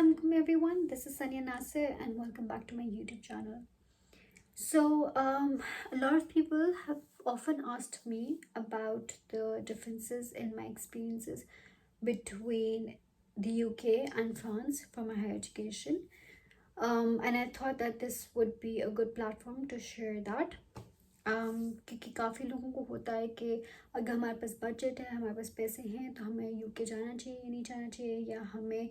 Assalamualaikum everyone. This is Sania Nasir and welcome back to my YouTube channel. A lot of people have often asked me about the differences in my experiences between the UK and France for my higher education. And I thought that this would be a good platform to share that. क्योंकि काफ़ी लोगों को होता है कि अगर हमारे पास budget है, हमारे पास पैसे हैं, तो हमें यूके जाना चाहिए या नहीं जाना चाहिए, या हमें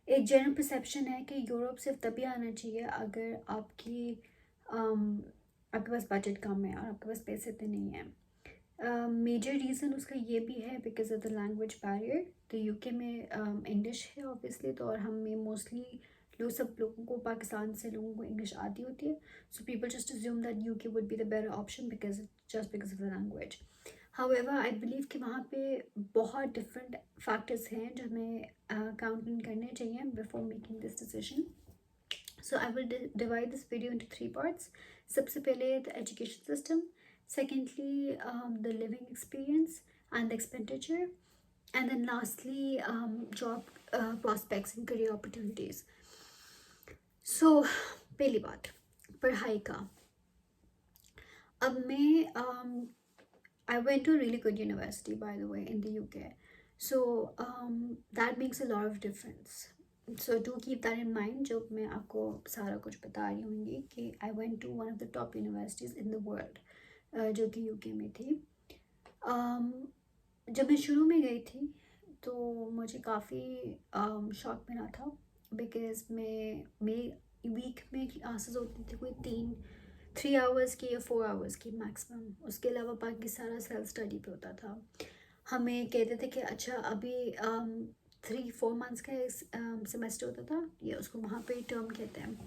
एक जनरल परसेप्शन है कि यूरोप सिर्फ तभी आना चाहिए अगर आपके पास बजट कम है और आपके पास पैसे तो नहीं है। मेजर रीज़न उसका ये भी है because of the language barrier. तो यूके में इंग्लिश है ऑब्वियसली, तो और हमें मोस्टली सब लोगों को, पाकिस्तान से लोगों को इंग्लिश आती होती है, so people just assume that UK would be the better option because of the language. However I believe कि वहाँ पे बहुत डिफरेंट फैक्टर्स हैं जो हमें काउंट इन करने चाहिए before making this decision. So I will divide this video into 3 parts. सबसे पहले the education system, secondly the living experience and the expenditure, and then lastly job prospects and career opportunities. So पहली बात, पढ़ाई का। अब मैं I went to a really good university, by the way, in the UK. So that makes a lot of difference. So do keep that in mind जब मैं आपको सारा कुछ बता रही होंगी कि I went to one of the top universities in the world, जो कि UK में थी। जब मैं शुरू में गई थी तो मुझे काफ़ी शॉक मिला था बिकॉज मैं वीक में क्लासेस होती थी कोई 3 आवर्स की या 4 आवर्स की मैक्सिमम। उसके अलावा बाकी सारा सेल्फ स्टडी पे होता था। हमें कहते थे कि अच्छा अभी 3-4 मंथ्स का सेमेस्टर होता था, ये उसको वहाँ पे टर्म कहते हैं,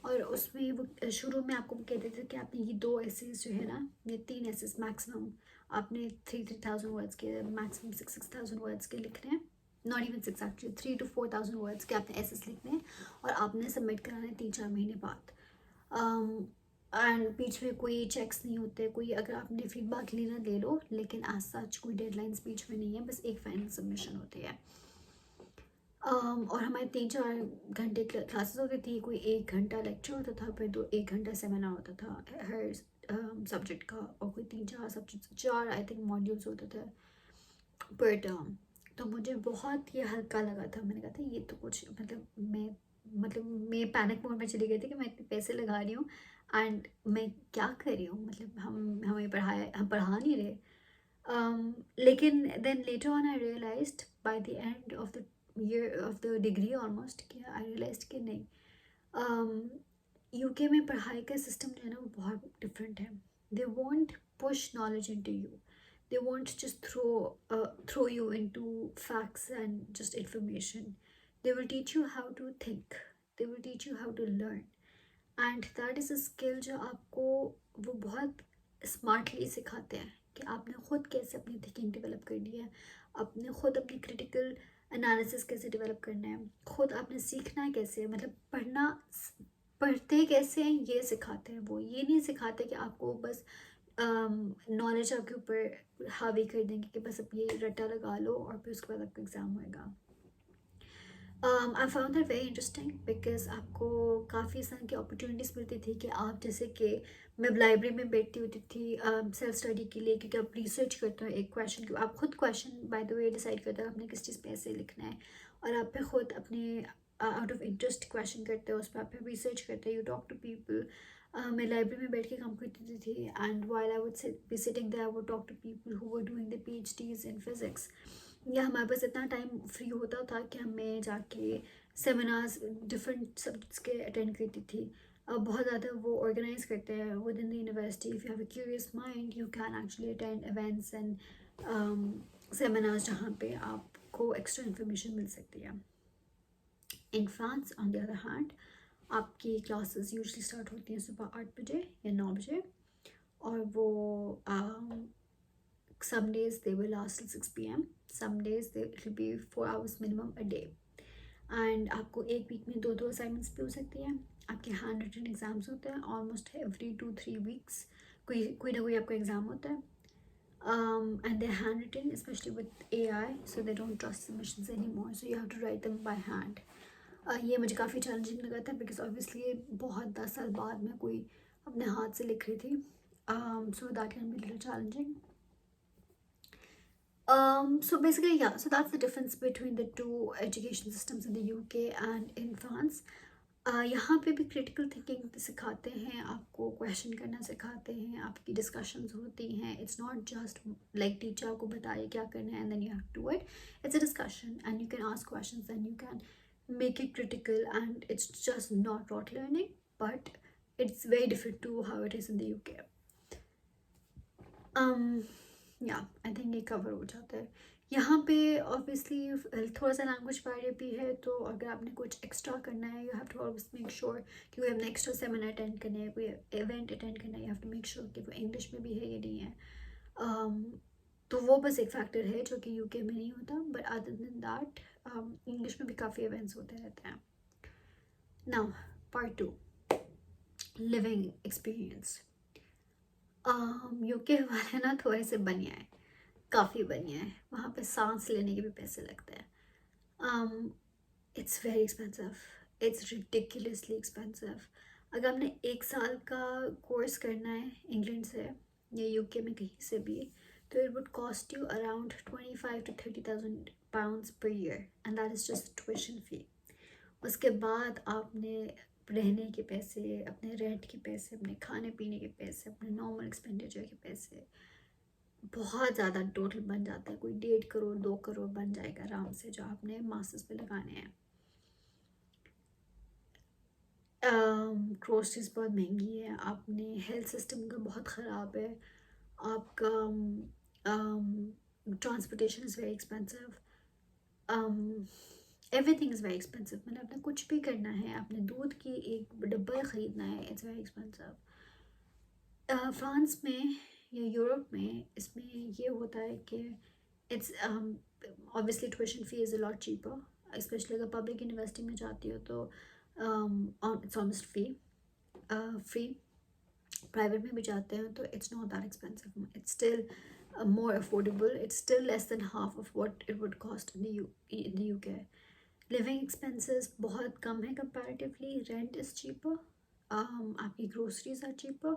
और उसमें वो शुरू में आपको कहते थे कि आपने ये 2 एसेस जो है ना, ये 3 एसेस मैक्सिमम आपने 3,000 वर्ड्स के, मैक्सिमम 6,000 वर्ड्स के लिखने हैं। Not even 6 actually, 3 to 4,000 words के आपने एसेस लिखने हैं और आपने सबमिट कराना है 3-4 महीने बाद। एंड बीच में कोई चेक्स नहीं होते, कोई अगर आपने फीडबैक लेना ले लो, लेकिन एज सच कोई डेडलाइंस बीच में नहीं है, बस एक फाइनल सबमिशन होती है। और हमारे 3-4 घंटे क्लासेस होती थी, कोई 1 घंटा लेक्चर होता था, फिर 1 घंटा सेमिनार होता था हर सब्जेक्ट का, और कोई 3-4 सब्जेक्ट, 4 आई थिंक मॉड्यूल्स होते थे पर टर्म। तो मुझे बहुत ये हल्का लगा था। मैंने कहा था ये तो कुछ मैं पैनिक मोड में चली गई थी कि मैं इतने पैसे लगा रही हूँ एंड मैं क्या कर रही हूँ, मतलब हम पढ़ा नहीं रहे। लेकिन then later on I realised by the end of the year of the degree almost, कि आई रियलाइज्ड कि नहीं, यूके में पढ़ाई का सिस्टम जो है ना वो बहुत डिफरेंट है। They want push knowledge into you, they won't just throw you into facts and just information. They will teach you how to think, they will teach you how to learn, and that is a skill जो आपको वो बहुत smartly सिखाते हैं कि आपने खुद कैसे अपनी थिंकिंग डेवलप करनी है, आपने खुद अपनी क्रिटिकल एनालिसिस कैसे डेवलप करना है, खुद आपने सीखना कैसे है, मतलब पढ़ते कैसे हैं ये सिखाते हैं। वो ये नहीं सिखाते कि आपको बस नॉलेज आपके ऊपर हावी कर देंगे कि बस अब ये रट्टा लगा लो और फिर उसके बाद आपका एग्ज़ाम होएगा। I found that very interesting because आपको काफ़ी सारी की अपॉर्चुनिटीज़ मिलती थी कि आप जैसे कि मैं लाइब्रेरी में बैठती होती थी सेल्फ स्टडी के लिए, क्योंकि आप रिसर्च करते हो एक क्वेश्चन को, आप खुद question by the way decide करते हो आपने किस चीज़ पे ऐसे लिखना है, और आप फिर खुद अपने आउट ऑफ इंटरेस्ट क्वेश्चन करते हो, उस पर आप फिर रिसर्च करते हो, यू टॉक टू पीपल। मैं लाइब्रेरी में बैठ के काम करती थी and while I would be sitting there, I would talk to people who were doing the PhDs in physics. या हमारे पास इतना टाइम फ्री होता था कि हमें जाके सेमिनार्स डिफरेंट सब्जेक्ट्स के अटेंड करती थी। अब बहुत ज़्यादा वो ऑर्गेनाइज करते हैं with in the university. If you have a curious mind you can actually attend events and seminars जहाँ पे आपको एक्स्ट्रा इन्फॉर्मेशन मिल सकती है। In France on the other hand आपकी क्लासेस यूजली स्टार्ट होती हैं सुबह 8 बजे या 9 बजे, और वो some days they will last till 6 p.m. some days it will be 4 hours minimum a day, and आपको एक वीक में 2 असाइनमेंट्स भी हो सकती हैं। आपके हैंड रिटन एग्जाम्स होते हैं ऑलमोस्ट एवरी 2-3 वीक्स, कोई ना कोई आपका एग्ज़ाम होता है, and they're handwritten, especially with AI, so they don't trust submissions anymore, so you have to write them by hand. ये मुझे काफ़ी चैलेंजिंग लगा था बिकॉज ऑब्वियसली बहुत 10 साल बाद मैं कोई अपने हाथ से लिख रही थी, so that can be little challenging. So basically, yeah, so that's the difference between the two education systems in the UK and in France. यहाँ पे भी क्रिटिकल थिंकिंग सिखाते हैं आपको, क्वेश्चन करना सिखाते हैं, आपकी डिस्कशंस होती हैं. It's not just like teacher आपको बताए क्या करना है and then you have to do it. It's a discussion and you can ask questions and you can make it critical, and it's just not taught learning, but it's very different to how it is in the UK. या I think ये cover हो जाता है. यहाँ पे obviously थोड़ा सा language barrier भी है, तो अगर आपने कुछ एक्स्ट्रा करना है, you have to always make sure कि कोई आपने एक्स्ट्रा सेमिनार अटेंड करना है, कोई इवेंट अटेंड करना है, you have to make sure कि वो इंग्लिश में भी है या नहीं है. तो वो बस एक फैक्टर है जो कि यूके में नहीं होता, but other than that English में भी काफ़ी इवेंट्स होते रहते हैं. Now part 2, living experience. UK वाले ना थोड़े से बनिया है, काफ़ी बनिया है. वहाँ पे सांस लेने के भी पैसे लगते हैं. It's very expensive, it's ridiculously expensive. अगर आपने 1 साल का कोर्स करना है इंग्लैंड से या यूके में कहीं से भी, तो it would cost you around 25,000 to 30,000 pounds per year, and that is just tuition fee. उसके बाद आपने रहने के पैसे, अपने रेंट के पैसे, अपने खाने पीने के पैसे, अपने नॉर्मल एक्सपेंडिचर के पैसे, बहुत ज़्यादा टोटल बन जाता है. कोई 1.5 करोड़ 2 करोड़ बन जाएगा आराम से, जो आपने मास्टर्स पे लगाने हैं. ग्रोसरीज बहुत महंगी है, आपने हेल्थ सिस्टम का बहुत ख़राब है, आपका transportation is very expensive, everything is very expensive. मतलब आपने कुछ भी करना है, आपने दूध की एक डब्बा ख़रीदना है, इट्स वेरी एक्सपेंसिव. फ्रांस में या यूरोप में इसमें ये होता है कि it's obviously tuition fee is a lot cheaper, specially अगर पब्लिक यूनिवर्सिटी में जाती हो तो इट्स ऑलमोस्ट फ्री. प्राइवेट में भी जाते हैं तो it's not that expensive, it's still more affordable. It's still less than half of what it would cost in the UK. Living expenses बहुत कम है comparatively. Rent is cheaper. आपकी groceries are cheaper.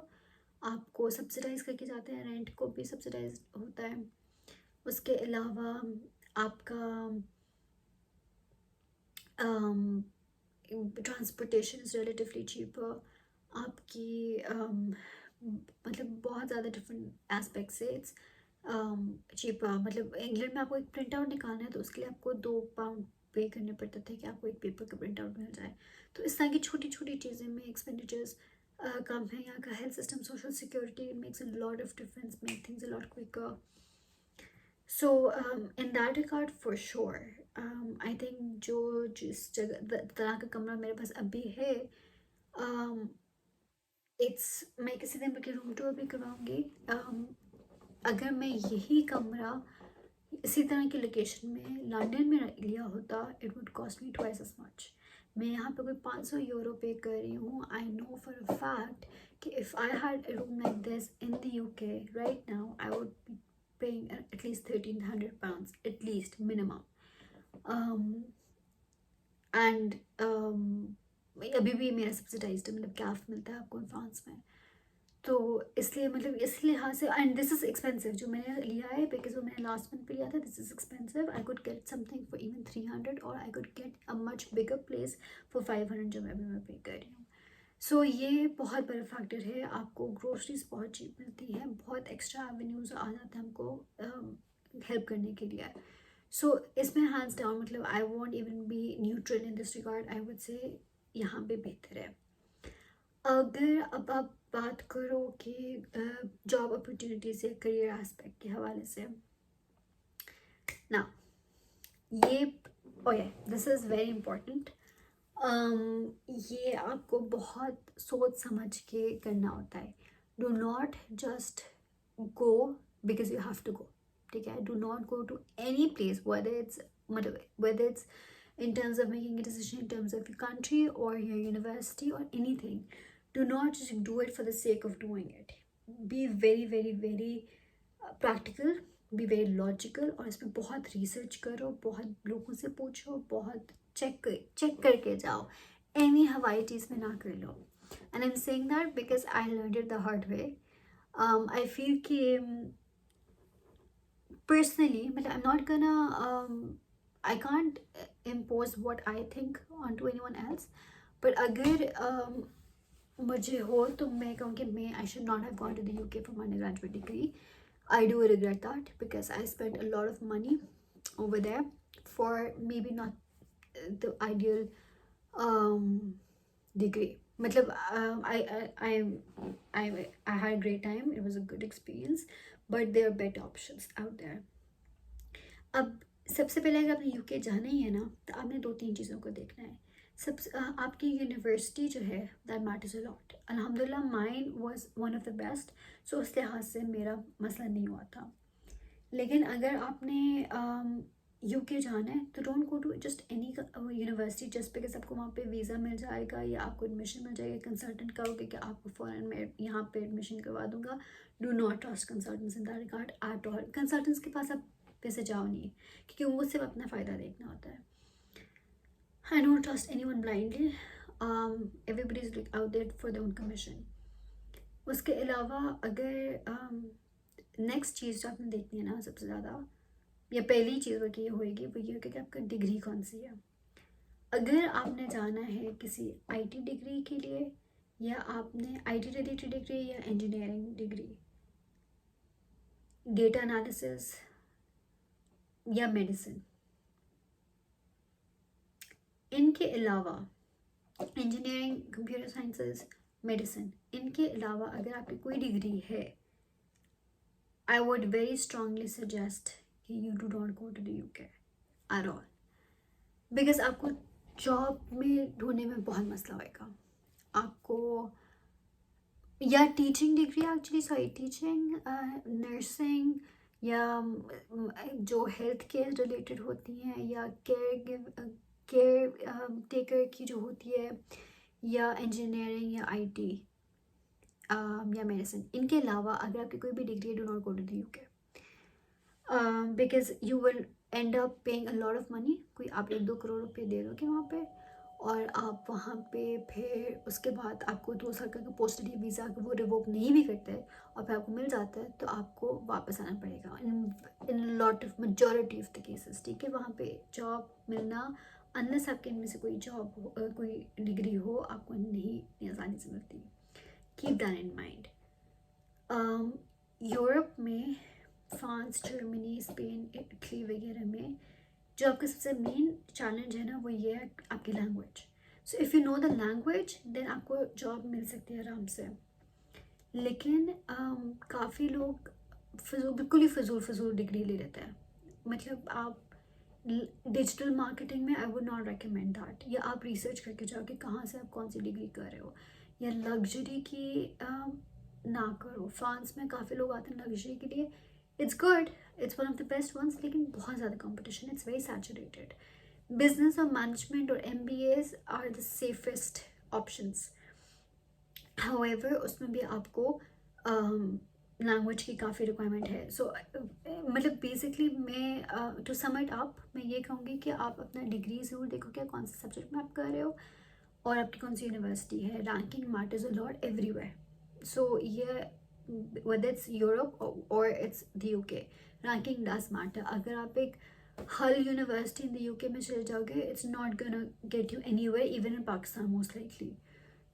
आपको subsidise करके जाते हैं, rent को भी subsidise होता है. उसके अलावा आपका ट्रांसपोर्टेशन इज़ रिलेटिवली चीपर. आपकी मतलब बहुत ज़्यादा डिफरेंट एस्पेक्ट से इट्स चीपर. मतलब इंग्लैंड में आपको एक प्रिंट आउट निकालना है तो उसके लिए आपको 2 पाउंड पे करने पड़ते थे कि आपको एक पेपर का प्रिंट आउट मिल जाए. तो इस तरह की छोटी छोटी चीज़ें में एक्सपेंडिचर्स कम है. यहाँ का health system, social security makes a lot of difference, make things a lot quicker. So in that regard for sure I think जो जिस तरह का कमरा मेरे पास अभी है, इट्स मैं किसी दिन के रूम टूर भी करवाऊँगी. अगर मैं यही कमरा इसी तरह की लोकेशन में लंदन में लिया होता, it would cost me twice as much. मैं यहाँ पे कोई 500 यूरो पे कर रही हूँ. I know for a fact कि if I had a room like this in the UK right now, I would be paying at least 1,300 pounds at least minimum. And अभी भी मेरा सब्सिडाइज्ड है, मतलब कैफ मिलता है आपको फ्रांस में. तो इसलिए मतलब इस लिहाज से, एंड दिस इज़ एक्सपेंसिव जो मैंने लिया है, बिकॉज वो मैंने लास्ट मंथ पे लिया था. This is expensive. I could get something for even 300 और I could get a much bigger place for 500 जो मैं पे कर रही हूँ. सो ये बहुत बड़ा फैक्टर है. आपको ग्रोसरीज बहुत चीप मिलती हैं, बहुत एक्स्ट्रा एवेन्यूज़ आ जाते हैं हमको हेल्प करने के लिए. सो इसमें हैंड्स डाउन मतलब I want even be neutral in this regard, I would say यहाँ पे बेहतर है. अगर अब आप बात करो कि जॉब अपॉर्चुनिटीज़ या करियर एस्पेक्ट के हवाले से, ना ये okay this is very important. ये आपको बहुत सोच समझ के करना होता है. Do not just go because you have to go. ठीक है, do not go to any place whether it's in terms of making a decision in terms of your country or your university or anything. Do not just do it for the sake of doing it. Be very very very practical, be very logical, और इसमें बहुत research करो, बहुत लोगों से पूछो, बहुत check करके जाओ, एनी हवाई चीज़ में ना कर लो। And I am saying that because I learn it the hard way. I feel कि personally, but I'm not gonna I can't impose what I think onto anyone else. But अगर मुझे हो तो मैं कहूँगी मैं I should not have gone to the UK for my undergraduate degree. I do regret that because I spent a lot of money over there for maybe not the ideal degree. मतलब I had a great time. It was a good experience, but there are better options out there. अब सबसे पहले अगर आपने UK जाना ही है ना, तो आपने 2-3 चीज़ों को देखना है। आपकी यूनिवर्सिटी जो है दैट मैटर्स अ लॉट। अल्हम्दुलिल्लाह mine was one of the best, so उस लिहाज से मेरा मसला नहीं हुआ था। लेकिन अगर आपने यूके जाना है तो don't go to just any university just because आपको वहाँ पे वीज़ा मिल जाएगा या आपको एडमिशन मिल जाएगा। कंसल्टेंट कहोगे कि आपको फ़ौरन मैं यहाँ पे एडमिशन करवा दूँगा। Do not trust consultants in that regard at all. Consultants के पास आप वैसे जाओ नहीं, क्योंकि वो सिर्फ अपना फ़ायदा देखना होता है। I don't trust anyone blindly. Everybody is like out there for their own commission. उसके अलावा अगर नेक्स्ट चीज़ जो आपने देखनी है ना सबसे ज़्यादा, या पहली चीज़ वो ये होएगी वो ये कि आपका डिग्री कौन सी है। अगर आपने जाना है किसी आईटी डिग्री के लिए, या आपने आईटी रिलेटेड डिग्री या इंजीनियरिंग डिग्री, डेटा एनालिसिस या मेडिसिन, इनके अलावा इंजीनियरिंग, कंप्यूटर साइंसेस, मेडिसिन, इनके अलावा अगर आपकी कोई डिग्री है, I would very strongly suggest कि you do not go to the UK at all, because आपको जॉब में ढूंढने में बहुत मसला होएगा। आपको या teaching degree, actually sorry teaching, nursing, या जो हेल्थ केयर रिलेटेड होती हैं, या केयर टेकर की जो होती है, या इंजीनियरिंग या आईटी या मेडिसिन, इनके अलावा अगर आपकी कोई भी डिग्री है, do not go to the UK because you will end up paying a lot of money. कोई आप 1-2 करोड़ रुपये दे दोगे वहाँ पे, और आप वहाँ पे फिर उसके बाद आपको 2 साल का पोस्ट स्टडी वीज़ा वो रिवोक नहीं भी करते और फिर आपको मिल जाता है तो आपको वापस आना पड़ेगा in lot of majority of the cases. ठीक है, वहाँ पे जॉब मिलना अनलेस आपके इनमें से कोई जॉब हो, कोई डिग्री हो, आपको नहीं आसानी से मिलती। Keep that in mind. Europe में फ्रांस, जर्मनी, स्पेन, इटली वगैरह में जो आपका सबसे मेन चैलेंज है ना, वो ये है आपकी language. So if you know the language then आपको जॉब मिल सकती है आराम से। लेकिन काफ़ी लोग बिल्कुल ही फजूल डिग्री ले लेते हैं। मतलब आप डिजिटल मार्केटिंग में आई वुड नॉट रिकमेंड दैट, या आप रिसर्च करके जाओ कि कहाँ से आप कौन सी डिग्री कर रहे हो। या लग्जरी की ना करो। फ्रांस में काफ़ी लोग आते हैं लग्जरी के लिए, it's good, it's one of the best ones, लेकिन बहुत ज़्यादा competition, it's very saturated. Business और मैनेजमेंट और MBAs are the safest options. However उसमें भी आपको लैंग्वेज की काफ़ी रिक्वायरमेंट है। सो मतलब बेसिकली मैं टू सम इट अप मैं ये कहूँगी कि आप अपना डिग्री ज़रूर देखो क्या कौन से सब्जेक्ट में आप कर रहे हो और आपकी कौन सी यूनिवर्सिटी है। Ranking matters a lot everywhere. So ये whether it's Europe or it's the UK, ranking does matter. अगर आप एक हल यूनिवर्सिटी इन द UK में चले जाओगे, it's not gonna get you anywhere even in Pakistan most likely.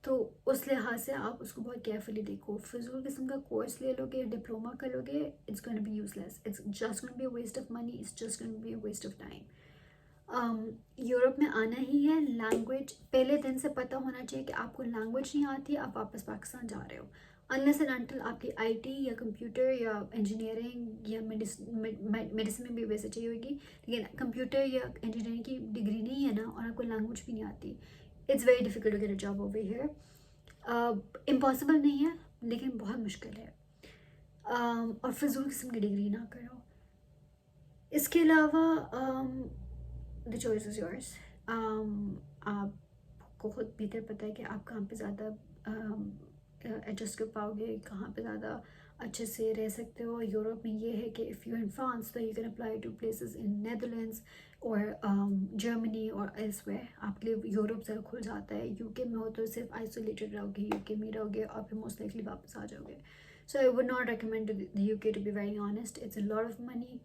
तो उस लिहाज से आप उसको बहुत केयरफुली देखो। फिजूल किस्म का कोर्स ले लोगे, डिप्लोमा कर लोगे, it's gonna be useless, it's just gonna be a waste of money, it's just gonna be a waste of time. Europe में आना ही है, लैंग्वेज पहले दिन से पता होना चाहिए कि आपको लैंग्वेज नहीं आती, आप वापस पाकिस्तान जा रहे हो। अनलेस एंड अनटिल आपकी IT या कंप्यूटर या इंजीनियरिंग या मेडिसिन में भी वैसे चाहिए होगी, लेकिन कंप्यूटर या इंजीनियरिंग की डिग्री नहीं है ना और आपको लैंग्वेज भी नहीं आती, it's very difficult to get a job over here. Impossible नहीं है लेकिन बहुत मुश्किल है। और फिजूल किस्म की डिग्री ना करो। इसके अलावा द चॉइस इज़ योर्स। आपको खुद बेहतर पता है कि आप कहाँ पे ज़्यादा एडजस्ट कर पाओगे, कहाँ पे ज़्यादा अच्छे से रह सकते हो। यूरोप में ये है कि इफ़ यू इन फ्रांस तो you can apply to places in Netherlands और जर्मनी और एल्सवेयर। आपके लिए यूरोप ज़रा खुल जाता है। यूके में हो तो सिर्फ आइसोलेटेड रहोगे, यूके में रहोगे और फिर मोस्ट लाइकली वापस आ जाओगे। So I would not recommend the UK to be very honest. It's a lot of money,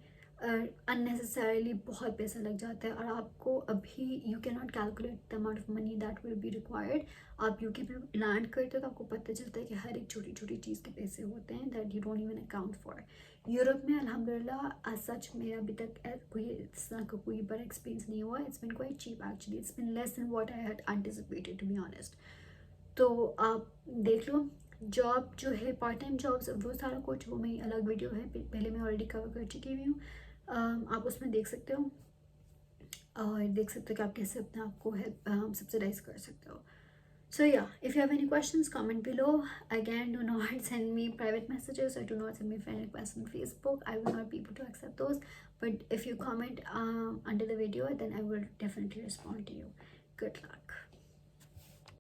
unnecessarily बहुत पैसा लग जाता है और आपको अभी you can not calculate the amount of money that will be required. आप यूके पे लैंड करते हो तो आपको पता चलता है कि हर एक छोटी छोटी चीज़ के पैसे होते हैं that you don't even account for. Europe में अल्हम्दुलिल्लाह आज सच मेरा अभी तक कोई इस तरह का कोई बड़ा एक्सपीरियंस नहीं हुआ। It's been quite cheap actually, it's been less than what I had anticipated to be honest. तो आप देख लो जॉब जो है, पार्ट टाइम जॉब्स, वो सारा कुछ वो मेरी अलग वीडियो है, पहले मैं ऑलरेडी कवर कर चुकी हुई हूँ। आप उसमें देख सकते हो और देख सकते हो कि आप कैसे अपने आप को हेल्प सब्सिडाइज कर सकते हो। So yeah, if you have any questions, comment below. Again, do not send me private messages or do not send me friend requests on Facebook. I will not be able to accept those. But if you comment under the video, then I will definitely respond to you. Good luck.